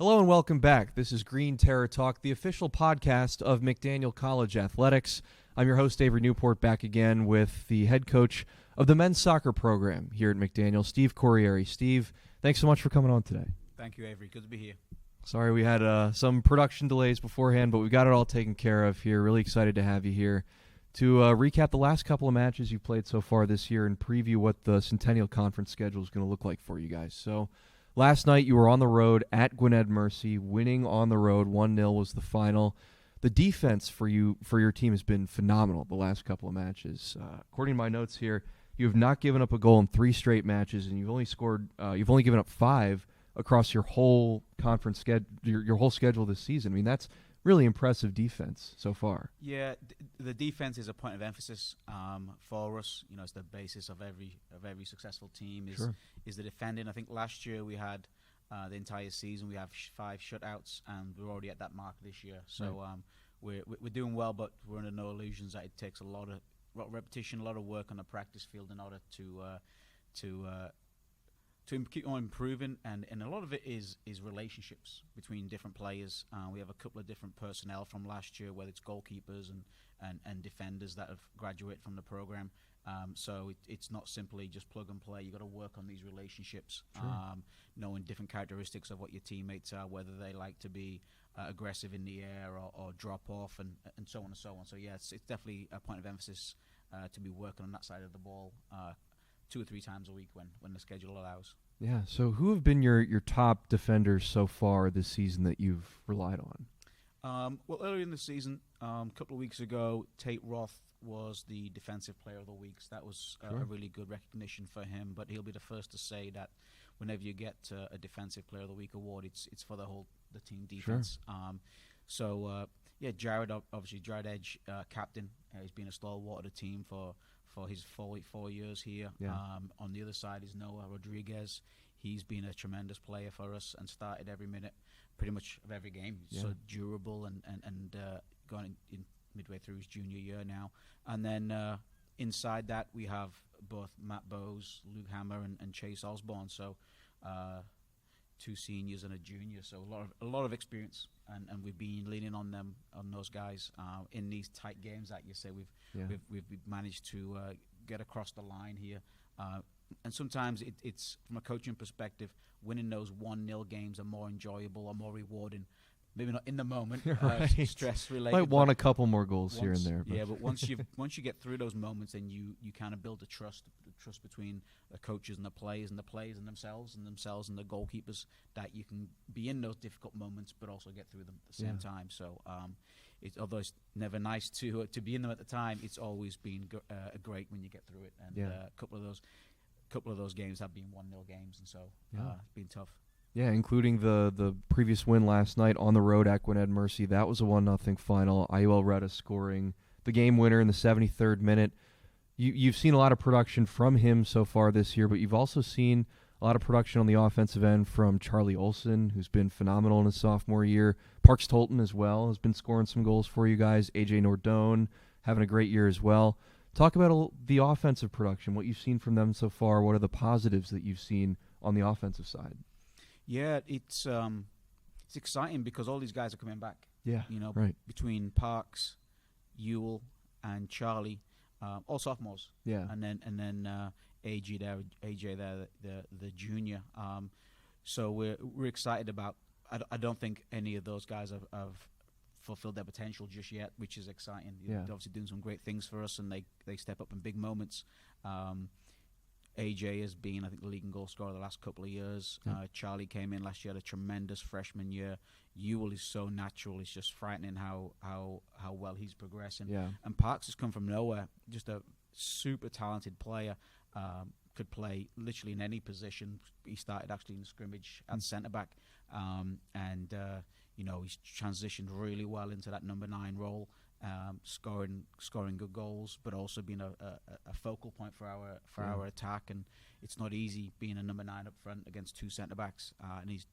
Hello and welcome back. This is Green Terror Talk, the official podcast of McDaniel College Athletics. I'm your host, Avery Newport, back again with the head coach of the men's soccer program here at McDaniel, Steve Corrieri. Steve, thanks so much for coming on today. Thank you, Avery. Good to be here. Sorry we had some production delays beforehand, but we got it all taken care of here. Really excited to have you here to recap the last couple of matches you've played so far this year and preview what the Centennial Conference schedule is going to look like for you guys. So, last night you were on the road at Gwinnett Mercy, winning on the road. 1-0 was the final. The defense for your team has been phenomenal the last couple of matches. According to my notes here, you have not given up a goal in 3 straight matches, and you've only given up 5 across your whole conference your whole schedule this season. I mean, that's really impressive defense so far. Yeah, the defense is a point of emphasis for us. You know, it's the basis of every successful team is the defending. I think last year we had the entire season we have 5 shutouts, and we're already at that mark this year. So we're doing well, but we're under no illusions that it takes a lot of repetition, a lot of work on the practice field in order to keep on improving, and a lot of it is relationships between different players. We have a couple of different personnel from last year, whether it's goalkeepers and defenders that have graduated from the program. So it's not simply just plug and play. You've got to work on these relationships, knowing different characteristics of what your teammates are, whether they like to be aggressive in the air or drop off, and so on and so on. So, yeah, it's definitely a point of emphasis to be working on that side of the ball 2 or 3 times a week when the schedule allows. Yeah, so who have been your top defenders so far this season that you've relied on? Well, earlier in the season, a couple of weeks ago, Tate Roth was the Defensive Player of the Week. So that was a really good recognition for him, but he'll be the first to say that whenever you get a Defensive Player of the Week award, it's for the team defense. Jared, obviously, Jared Edge, captain. He's been a stalwart of the team for his 4 years here. On the other side is Noah Rodriguez. He's been a tremendous player for us and started every minute pretty much of every game. He's so durable and going in midway through his junior year now. And then inside that we have both Matt Bowes, Luke Hammer, and Chase Osborne. So 2 seniors and a junior. So a lot of experience, and we've been leaning on those guys in these tight games. Like you say, we've managed to get across the line here. And sometimes it's from a coaching perspective, winning those 1-0 games are more enjoyable or more rewarding. Maybe not in the moment, stress related. Might want a couple more goals here and there. Yeah, but once you get through those moments, then you kind of build the trust between the coaches and the players and themselves and the goalkeepers, that you can be in those difficult moments but also get through them at the same time. So although it's never nice to be in them at the time, it's always been great when you get through it. And a couple of those games have been 1-0 games, and so it's been tough. Yeah, including the previous win last night on the road at Gwinnett Mercy. That was a 1-0 final. Ayuel Reta scoring the game winner in the 73rd minute. You've seen a lot of production from him so far this year, but you've also seen a lot of production on the offensive end from Charlie Olson, who's been phenomenal in his sophomore year. Parks Tolton as well has been scoring some goals for you guys. AJ Nordone having a great year as well. Talk about the offensive production, what you've seen from them so far. What are the positives that you've seen on the offensive side? Yeah, it's exciting because all these guys are coming back. Yeah, between Parks, Ewell, and Charlie, all sophomores. Yeah, and then AJ there, the junior. So we're excited about. I don't think any of those guys have fulfilled their potential just yet, which is exciting. They're obviously doing some great things for us, and they step up in big moments. AJ has been, I think, the leading goal scorer the last couple of years. Charlie came in last year, had a tremendous freshman year. Ewell is so natural; it's just frightening how well he's progressing. Yeah. And Parks has come from nowhere, just a super talented player. Could play literally in any position. He started actually in the scrimmage at centre back, and he's transitioned really well into that number 9 role. Scoring good goals, but also being a focal point for our attack. And it's not easy being a number 9 up front against 2 centre backs, and he's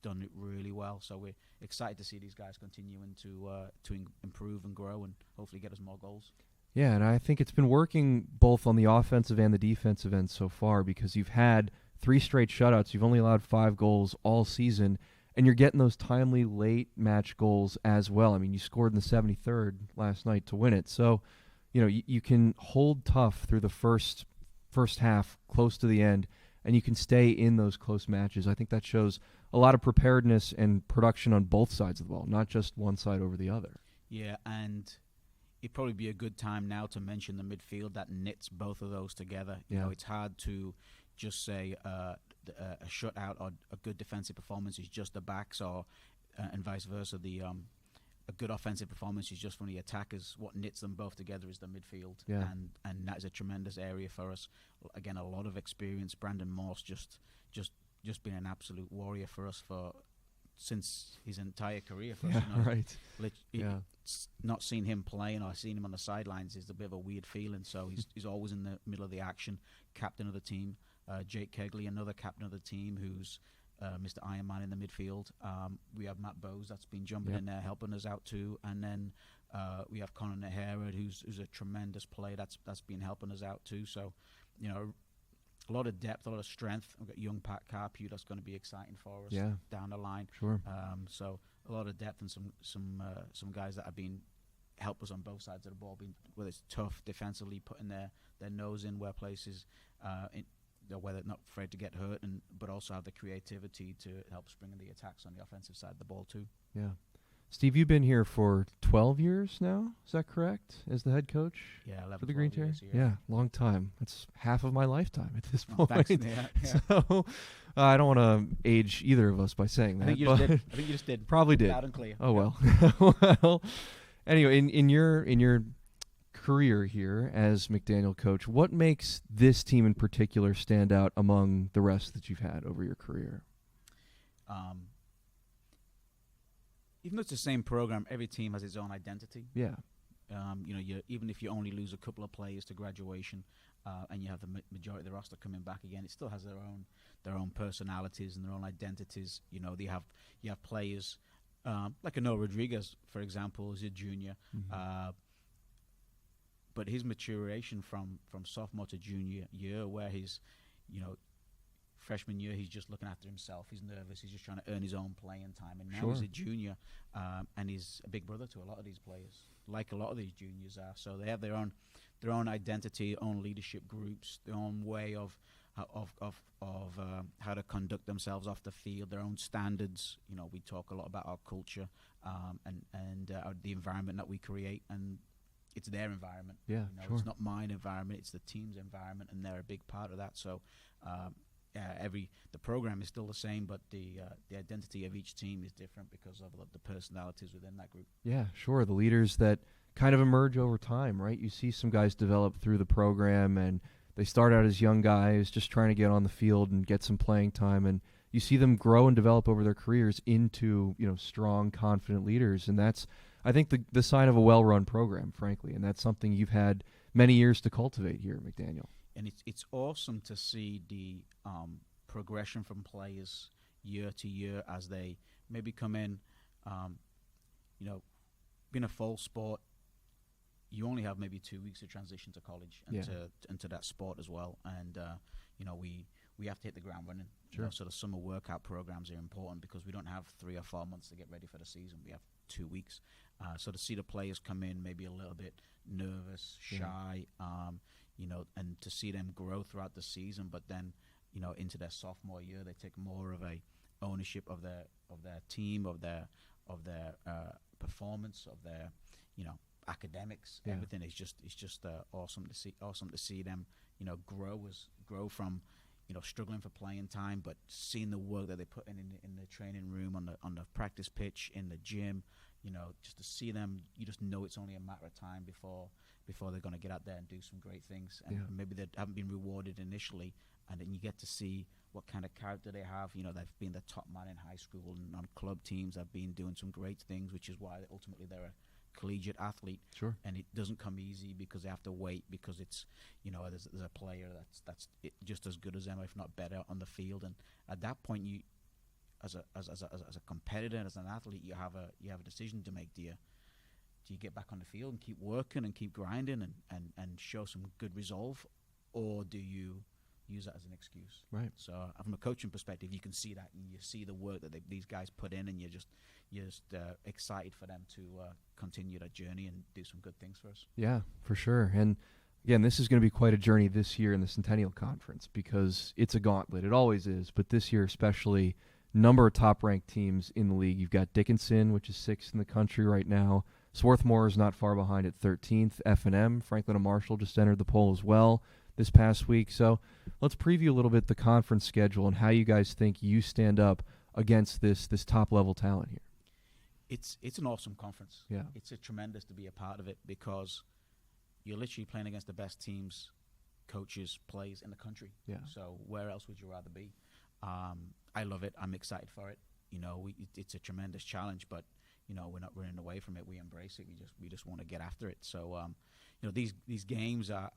done it really well. So we're excited to see these guys continuing to improve and grow, and hopefully get us more goals. Yeah, and I think it's been working both on the offensive and the defensive end so far, because you've had 3 straight shutouts. You've only allowed 5 goals all season, and you're getting those timely late match goals as well. I mean, you scored in the 73rd last night to win it. So, you can hold tough through the first half, close to the end, and you can stay in those close matches. I think that shows a lot of preparedness and production on both sides of the ball, not just one side over the other. Yeah, and it'd probably be a good time now to mention the midfield that knits both of those together. You know, it's hard to just say a shutout or a good defensive performance is just the backs, or and vice versa. A good offensive performance is just from the attackers. What knits them both together is the midfield, and that is a tremendous area for us. Again, a lot of experience. Brandon Morse just been an absolute warrior for us since his entire career. For us, right. Not seeing him playing or seeing him on the sidelines is a bit of a weird feeling. So he's always in the middle of the action, captain of the team. Jake Kegley, another captain of the team, who's Mr. Ironman in the midfield. We have Matt Bowes that's been jumping in there, helping us out too. And then we have Conor Nahara, who's a tremendous player that's been helping us out too. So, a lot of depth, a lot of strength. We've got young Pat Carpew that's going to be exciting for us down the line. Sure. So a lot of depth and some guys that have been help us on both sides of the ball, whether it's tough defensively, putting their nose in where places, whether not afraid to get hurt, but also have the creativity to help spring the attacks on the offensive side of the ball too. Yeah. Steve, you've been here for 12 years now, is that correct, as the head coach? Yeah, 11, for the Green Terriers? Yeah, long time. That's half of my lifetime at this point. Thanks. Yeah. So I don't want to age either of us by saying that. I think you just did. Probably did. Loud and clear. Oh, well. Well, anyway, in your career here as McDaniel coach, what makes this team in particular stand out among the rest that you've had over your career? Even though it's the same program, every team has its own identity. Yeah. Even if you only lose a couple of players to graduation, and you have the majority of the roster coming back again, it still has their own personalities and their own identities. You have players like Noah Rodriguez, for example, is a junior, but his maturation from sophomore to junior year, where he's, freshman year, he's just looking after himself. He's nervous. He's just trying to earn his own playing time. And now he's a junior, and he's a big brother to a lot of these players, like a lot of these juniors are. So they have their own identity, own leadership groups, their own way of how to conduct themselves off the field, their own standards. We talk a lot about our culture and the environment that we create, and it's their environment. Yeah, sure. It's not mine environment; it's the team's environment, and they're a big part of that. So. The program is still the same, but the identity of each team is different because of the personalities within that group. Yeah, sure. The leaders that kind of emerge over time, right? You see some guys develop through the program, and they start out as young guys just trying to get on the field and get some playing time, and you see them grow and develop over their careers into strong, confident leaders, and that's, I think, the sign of a well-run program, frankly, and that's something you've had many years to cultivate here at McDaniel. And it's awesome to see the progression from players year to year as they maybe come in. Being a fall sport, you only have maybe 2 weeks to transition to college and into that sport as well. And we have to hit the ground running. Sure. So the summer workout programs are important because we don't have 3 or 4 months to get ready for the season. We have 2 weeks. So to see the players come in maybe a little bit nervous, shy, and to see them grow throughout the season, but then, into their sophomore year, they take more of a ownership of their team, of their performance, of their, academics. Yeah. Everything is just awesome to see them, grow from, struggling for playing time, but seeing the work that they put in the training room, on the practice pitch, in the gym, just to see them, you just know it's only a matter of time before they're going to get out there and do some great things. And maybe they haven't been rewarded initially, and then you get to see what kind of character they have. They've been the top man in high school and on club teams. They've been doing some great things, which is why ultimately they're a collegiate athlete. Sure. And it doesn't come easy because they have to wait, because it's, there's a player that's just as good as them, if not better, on the field. And at that point, you, as a competitor, as an athlete, you have a decision to make. Do you get back on the field and keep working and keep grinding and show some good resolve, or do you use that as an excuse. Right. So from a coaching perspective, you can see that, and you see the work that these guys put in, and you're just excited for them to continue that journey and do some good things for us. Yeah, for sure. And again, this is going to be quite a journey this year in the Centennial Conference because it's a gauntlet. It always is, but this year especially, number of top-ranked teams in the league. You've got Dickinson, which is 6th in the country right now. Swarthmore is not far behind at 13th. F&M, Franklin and Marshall just entered the poll as well this past week. So let's preview a little bit the conference schedule and how you guys think you stand up against this top-level talent here. It's an awesome conference. Yeah. It's a tremendous to be a part of it because you're literally playing against the best teams, coaches, players in the country. Yeah. So where else would you rather be? I love it. I'm excited for it. It's a tremendous challenge, but we're not running away from it. We embrace it. We just want to get after it. So these games are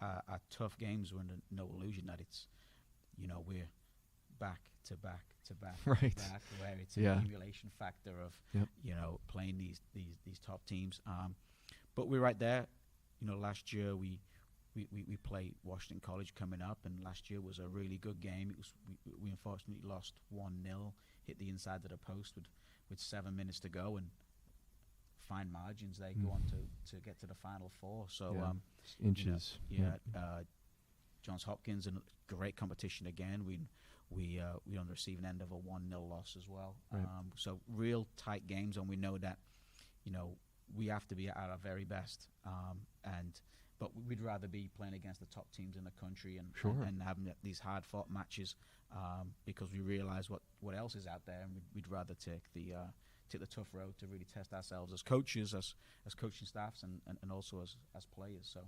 tough games. We're under no illusion that it's we're back to back to back, right? Back, where it's an accumulation factor of playing these top teams. But we're right there. Last year we played Washington College coming up, and last year was a really good game. We unfortunately lost 1-0, hit the inside of the post with 7 minutes to go, and fine margins. They go on to get to the Final Four. So inches. Johns Hopkins, and great competition again. We on the receiving end of a 1-0 loss as well. Right. So real tight games, and we know that we have to be at our very best. But we'd rather be playing against the top teams in the country and having these hard-fought matches because we realize what else is out there, and we'd rather take the tough road to really test ourselves as coaches, as coaching staffs, and also as players. So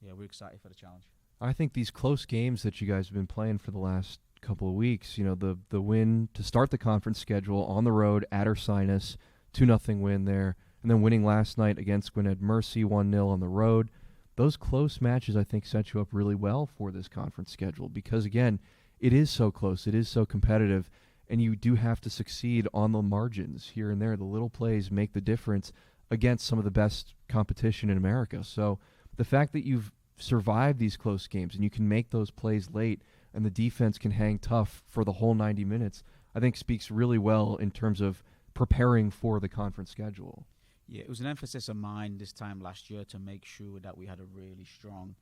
we're excited for the challenge. I think these close games that you guys have been playing for the last couple of weeks, the win to start the conference schedule on the road at Ursinus, 2-0 win there, and then winning last night against Gwinnett Mercy 1-0 on the road. Those close matches, I think, set you up really well for this conference schedule because, again, it is so close, it is so competitive, and you do have to succeed on the margins here and there. The little plays make the difference against some of the best competition in America. So the fact that you've survived these close games and you can make those plays late and the defense can hang tough for the whole 90 minutes, I think speaks really well in terms of preparing for the conference schedule. Yeah, it was an emphasis of mine this time last year to make sure that we had a really strong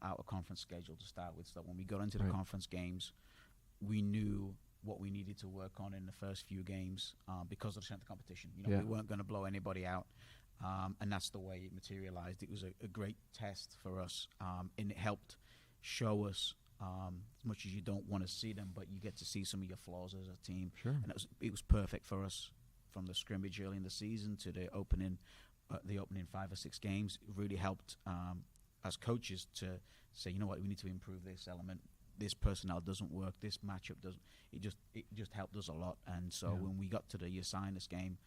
out-of-conference schedule to start with. So when we got into the conference games, we knew what we needed to work on in the first few games because of the strength of competition. We weren't going to blow anybody out, and that's the way it materialized. It was a great test for us, and it helped show us as much as you don't want to see them, but you get to see some of your flaws as a team. Sure. And it was perfect for us. From the scrimmage early in the season to the opening 5 or 6 games, it really helped as coaches to say, we need to improve this element. This personnel doesn't work. This matchup doesn't. It just helped us a lot. And so when we got to the Ursinus game,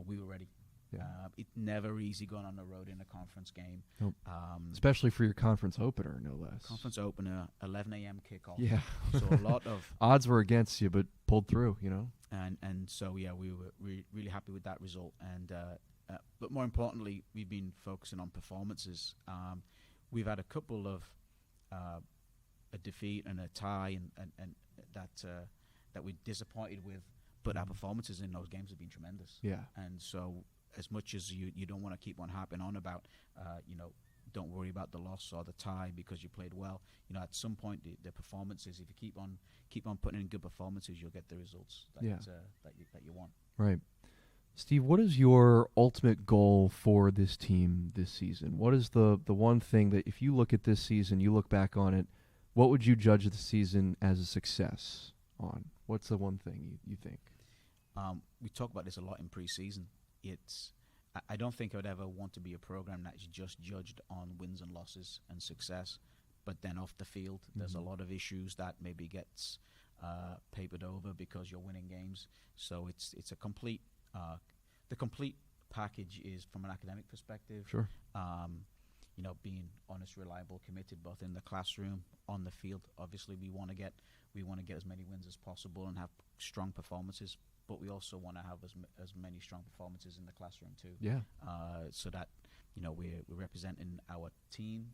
we were ready. Yeah. It's never easy going on the road in a conference game. Nope. Especially for your conference opener, no less. Conference opener, 11 a.m. kickoff. Yeah. So a lot of odds were against you, but pulled through. And so we were really happy with that result. And but more importantly, we've been focusing on performances. We've had a couple of a defeat and a tie, and that we're disappointed with. But our performances in those games have been tremendous. Yeah. And so as much as you don't want to keep on harping on about, don't worry about the loss or the tie because you played well. At some point the performances, if you keep on putting in good performances, you'll get the results that you want. Right. Steve, what is your ultimate goal for this team this season? What is the one thing that if you look at this season, you look back on it, what would you judge the season as a success on? What's the one thing you think? We talk about this a lot in preseason. I don't think I would ever want to be a program that's just judged on wins and losses and success, but then off the field, there's a lot of issues that maybe gets papered over because you're winning games. So it's a complete. The complete package is from an academic perspective. Sure. Being honest, reliable, committed, both in the classroom, on the field. Obviously, we want to get as many wins as possible and have strong performances. But we also want to have as many strong performances in the classroom too. Yeah. So that we're representing our team,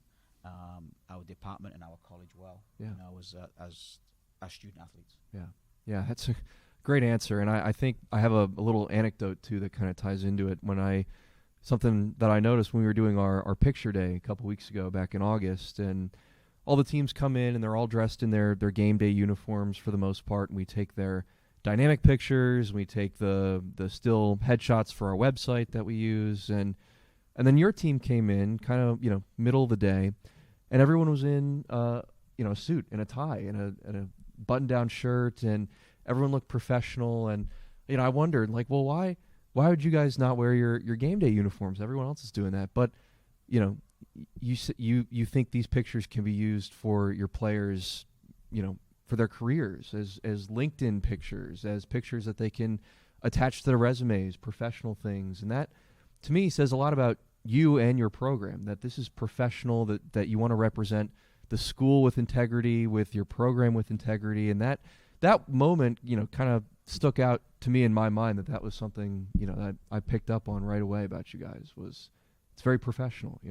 our department and our college well. Yeah. As student athletes. Yeah, that's a great answer. And I think I have a little anecdote too that kind of ties into it. Something that I noticed when we were doing our picture day a couple weeks ago back in August, and all the teams come in and they're all dressed in their game day uniforms for the most part, and we take their dynamic pictures, and we take the still headshots for our website that we use, and then your team came in kind of, middle of the day, and everyone was in a suit and a tie and a button-down shirt, and everyone looked professional. And I wondered, like, well, why would you guys not wear your game day uniforms? Everyone else is doing that. But you think these pictures can be used for your players, for their careers, as LinkedIn pictures, as pictures that they can attach to their resumes, professional things. And that, to me, says a lot about you and your program, that this is professional, that you want to represent the school with integrity, with your program with integrity. And that moment, kind of stuck out to me in my mind, that was something, that I picked up on right away about you guys. It's very professional,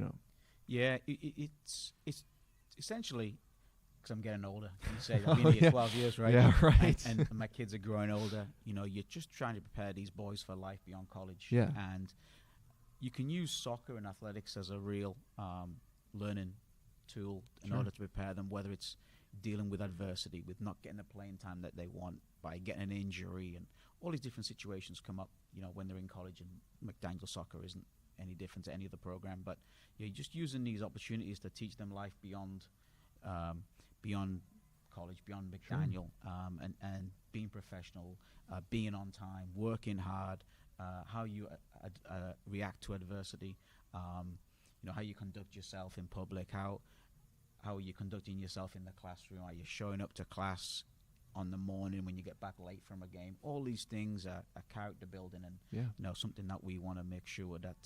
Yeah, it's essentially, because I'm getting older. You say I've been here 12 years, right? Yeah, right. And my kids are growing older. You're just trying to prepare these boys for life beyond college. Yeah. And you can use soccer and athletics as a real learning tool in order to prepare them, whether it's dealing with adversity, with not getting the playing time that they want, by getting an injury, and all these different situations come up, when they're in college. And McDaniel soccer isn't any different to any other program, but you're just using these opportunities to teach them life beyond college, beyond McDaniel, and being professional, being on time, working hard, how you react to adversity, how you conduct yourself in public, how are you conducting yourself in the classroom, are you showing up to class on the morning when you get back late from a game. All these things are character building, and something that we want to make sure that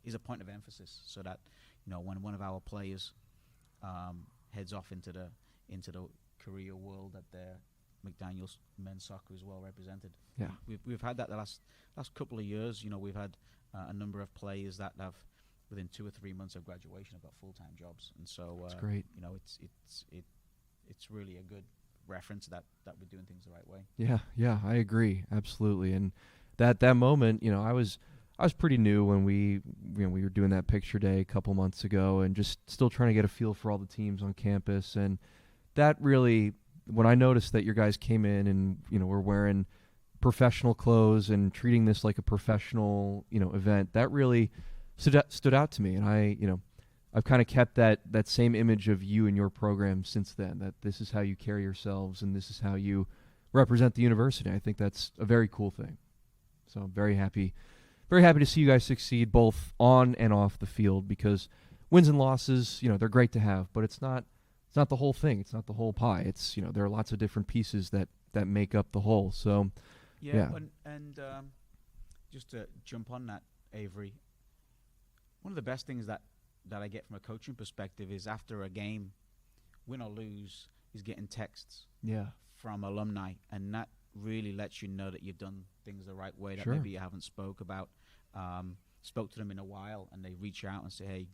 is a point of emphasis, so that when one of our players heads off into the career world, that their McDaniel's men's soccer is well represented. Yeah, we've had that the last couple of years. We've had a number of players that have, within 2 or 3 months of graduation, have got full-time jobs, and so that's great. It's really a good reference that we're doing things the right way. Yeah, I agree absolutely. And that moment, I was pretty new when we were doing that picture day a couple months ago, and just still trying to get a feel for all the teams on campus. And that really, when I noticed that your guys came in and were wearing professional clothes and treating this like a professional event, that really stood out to me. And I've kind of kept that same image of you and your program since then, that this is how you carry yourselves and this is how you represent the university. I think that's a very cool thing. So I'm very happy to see you guys succeed both on and off the field, because wins and losses, they're great to have, but it's not the whole thing. It's not the whole pie. It's, there are lots of different pieces that make up the whole. So yeah. And just to jump on that, Avery, one of the best things that I get from a coaching perspective is, after a game, win or lose, is getting texts from alumni, and that really lets you know that you've done things the right way, that maybe you haven't spoke to them in a while, and they reach out and say, hey,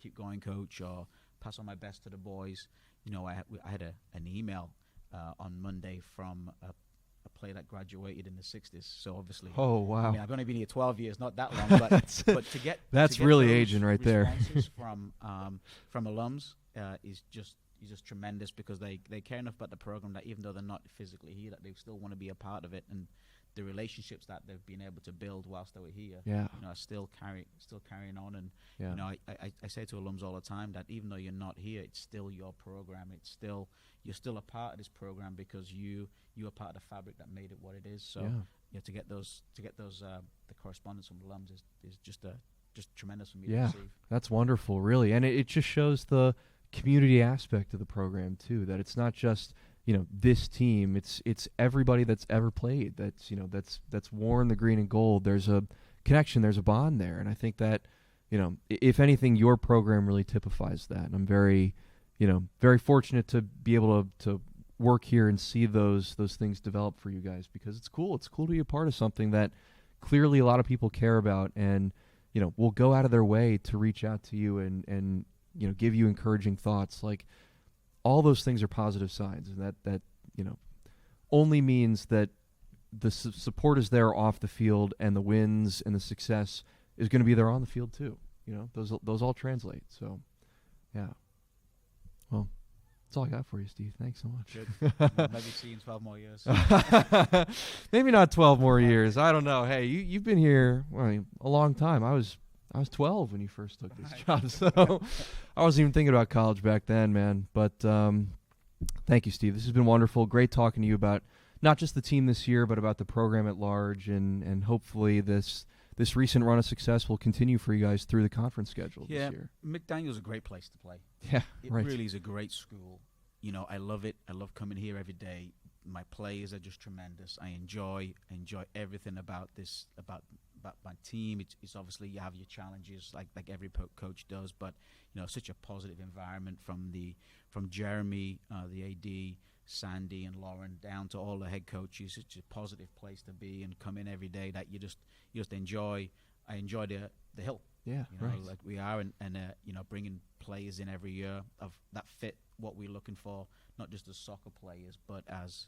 keep going, coach, or pass on my best to the boys. I had an email on Monday from a player that graduated in the 60s. So obviously, oh wow, I've only been here 12 years, not that long, but to get really aging right there. from alums is just tremendous, because they care enough about the program that even though they're not physically here, that they still want to be a part of it, and the relationships that they've been able to build whilst they were here, are still carrying on. And I say to alums all the time that even though you're not here, it's still your program. You're still a part of this program, because you are part of the fabric that made it what it is. So to get those the correspondence from alums is just tremendous for me to receive. That's wonderful, really. And it just shows the community aspect of the program too, that it's not just this team, it's everybody that's ever played, that's worn the green and gold. There's a connection, there's a bond there, and I think that if anything, your program really typifies that. And I'm very very fortunate to be able to work here and see those things develop for you guys, because it's cool to be a part of something that clearly a lot of people care about, and will go out of their way to reach out to you and give you encouraging thoughts. Like, all those things are positive signs, and that only means that the support is there off the field, and the wins and the success is going to be there on the field too. Those all translate. So, yeah. Well, that's all I got for you, Steve. Thanks so much. Good. Maybe see you in 12 more years. Maybe not 12 more years. I don't know. Hey, you've been here a long time. I was 12 when you first took this job, so I wasn't even thinking about college back then, man. But thank you, Steve. This has been wonderful. Great talking to you about not just the team this year, but about the program at large, and hopefully this recent run of success will continue for you guys through the conference schedule this year. McDaniel's a great place to play. Yeah, it really is a great school. I love it. I love coming here every day. My players are just tremendous. I enjoy everything about this, about my team. It's obviously you have your challenges like every coach does, but such a positive environment from Jeremy, the AD, Sandy and Lauren, down to all the head coaches. It's a positive place to be and come in every day that you just enjoy. I enjoy the hill. Yeah, right. Like we are, and bringing players in every year that fit what we're looking for, not just as soccer players, but as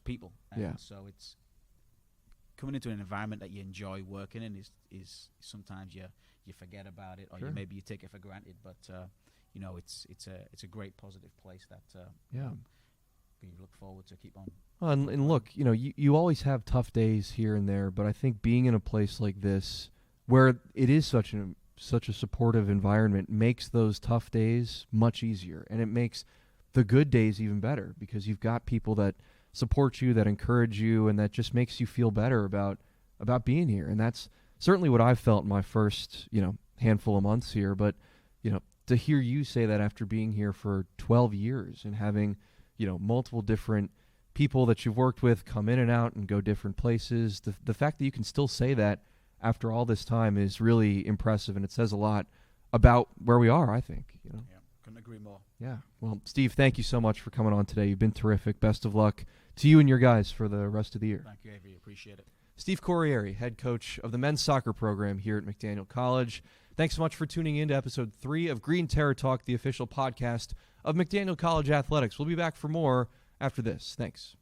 people. And so it's coming into an environment that you enjoy working in is sometimes you forget about it, or maybe you take it for granted. But it's a great positive place that we look forward to keep on. And look, you always have tough days here and there, but I think being in a place like this, where it is such a supportive environment, makes those tough days much easier, and it makes the good days even better, because you've got people that support you, that encourage you, and that just makes you feel better about being here. And that's certainly what I've felt in my first handful of months here. But to hear you say that after being here for 12 years and having multiple different people that you've worked with come in and out and go different places, the fact that you can still say that after all this time is really impressive, and it says a lot about where we are, I think. Yeah, couldn't agree more. Yeah. Well, Steve, thank you so much for coming on today. You've been terrific. Best of luck to you and your guys for the rest of the year. Thank you, Avery. Appreciate it. Steve Corrieri, head coach of the men's soccer program here at McDaniel College. Thanks so much for tuning in to episode 3 of Green Terror Talk, the official podcast of McDaniel College Athletics. We'll be back for more after this. Thanks.